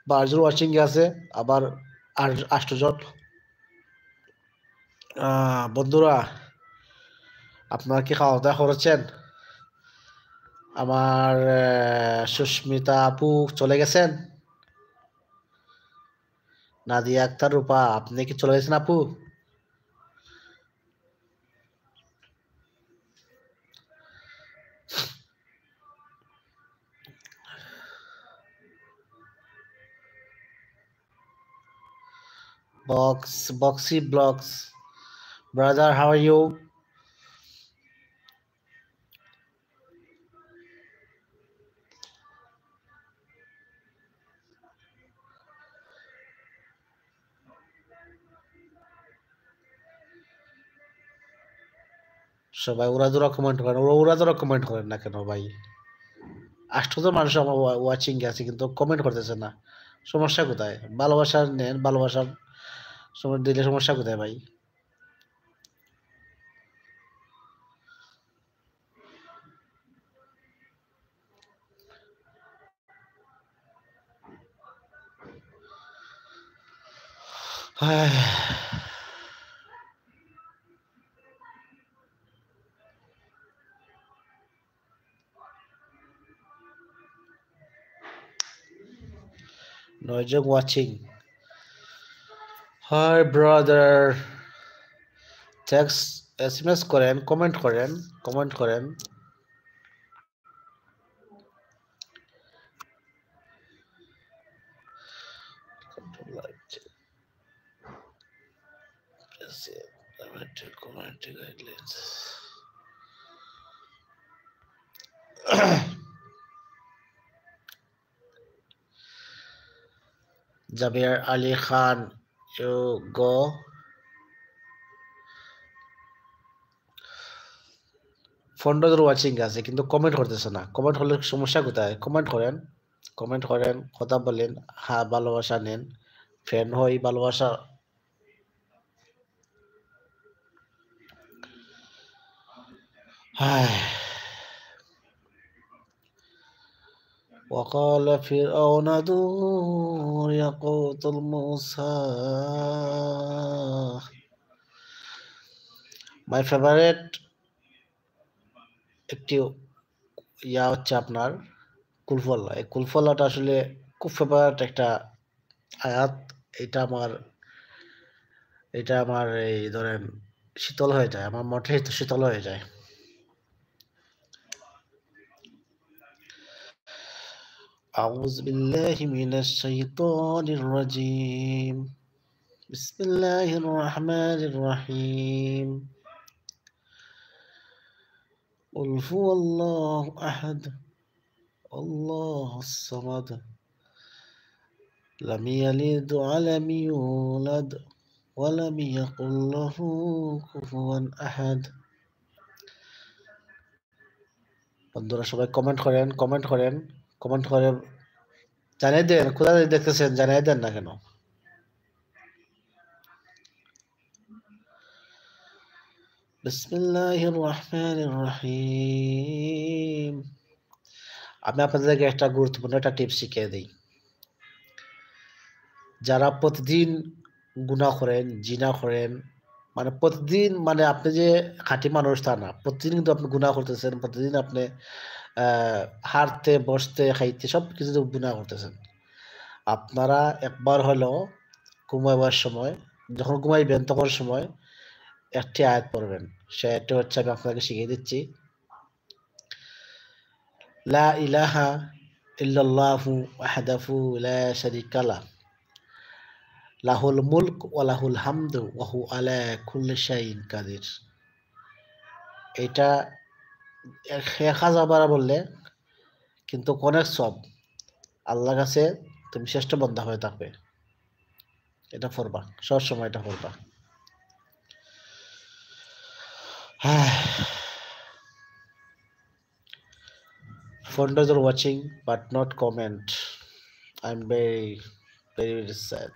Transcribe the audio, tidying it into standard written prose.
12 জন watching আছে, আবার 8 জন। বন্ধুরা, আপনারা কি খাওয়া দাওয়া করেছেন? আমার সুস্মিতা আপু চলে গেছেন। নাদিয়া আক্তার রূপা, আপনি কি চলে গেছেন আপু? Boxy Blocks, brother, how are you? সবাই ওরা কমেন্ট করেন, ওরা কমেন্ট করেন না কেন ভাই? 8 জন মানুষ আমার ওয়াচিং আছে, কিন্তু কমেন্ট করতেছে না। সমস্যা কোথায়? ভালোবাসা নেন, ভালোবাসার সময় দিলে সমস্যা কোথায় ভাই? হ্যাঁ, 9 জন watching. Hi brother, text SMS করেন, কমেন্ট করেন, কমেন্ট করেন। Jabir Ali Khan, you go. 15 জন ওয়াচিং আছে, কিন্তু কমেন্ট করতেছে না। কমেন্ট হলে সমস্যা কোথায়? কমেন্ট করেন, কমেন্ট করেন, কথা বলেন। হ্যাঁ, ভালোবাসা নেন, ফ্রেন্ড হই, ভালোবাসা। হ্যাঁ। وقال فرعون ذروني يقتل موسى. মাই ফেভারিট একটি হচ্ছে আপনার কুলফল্লা। এই কুলফল্লাটা আসলে খুব ফেভারিট একটা আয়াত। এটা আমার এই ধরেন শীতল হয়ে যায়, আমার মঠে শীতল হয়ে যায়। أعوذ بالله من الشيطان الرجيم. بسم الله الرحمن الرحيم. قل هو الله أحد الله الصمد لم يلد ولم يولد ولم يكن له كفوا أحد. বন্ধুরা সবাই কমেন্ট করেন, কমেন্ট করেন, কমেন্ট করে জানিয়ে দেন কোথায় দেখতেছেন, জানিয়ে দেন না কেন? বিসমিল্লাহির রহমানির রহিম। আমি আপনাদেরকে একটা গুরুত্বপূর্ণ একটা টিপস শিখিয়ে দিই। যারা প্রতিদিন গুনাহ করেন, জিনা করেন, মানে প্রতিদিন, মানে আপনি যে খাঁটি মানুষ তা না। প্রতিদিন কিন্তু আপনি গুনাহ করতেছেন। প্রতিদিন আপনি আ হাঁটতে, বসতে, খাইতে সবকিছুতে গুনাহ করতেছেন। আপনারা একবার হলেও ঘুমাইবার সময়, যখন ঘুমাইবেন তখন সময় একটি আয়াত পড়বেন। সে আয়াতটা হচ্ছে, আমি আপনাকে শিখিয়ে দিচ্ছি। লা ইলাহা ইল্লাল্লাহু ওয়াহদাহু লা শারীকা লাহ, লাহুল মুলক ওয়া লাহুল হামদু ওয়া হুয়া আলা কুল্লি শাইইন কাদির। এটা 1000 বার বললে কিন্তু অনেক সওয়াব। আল্লাহর কাছে তুমি শ্রেষ্ঠ বান্দা হয়ে থাকবে। এটা পড়বা, সবসময় এটা পড়বা। Founders are watching but not comment. I'm very, very sad.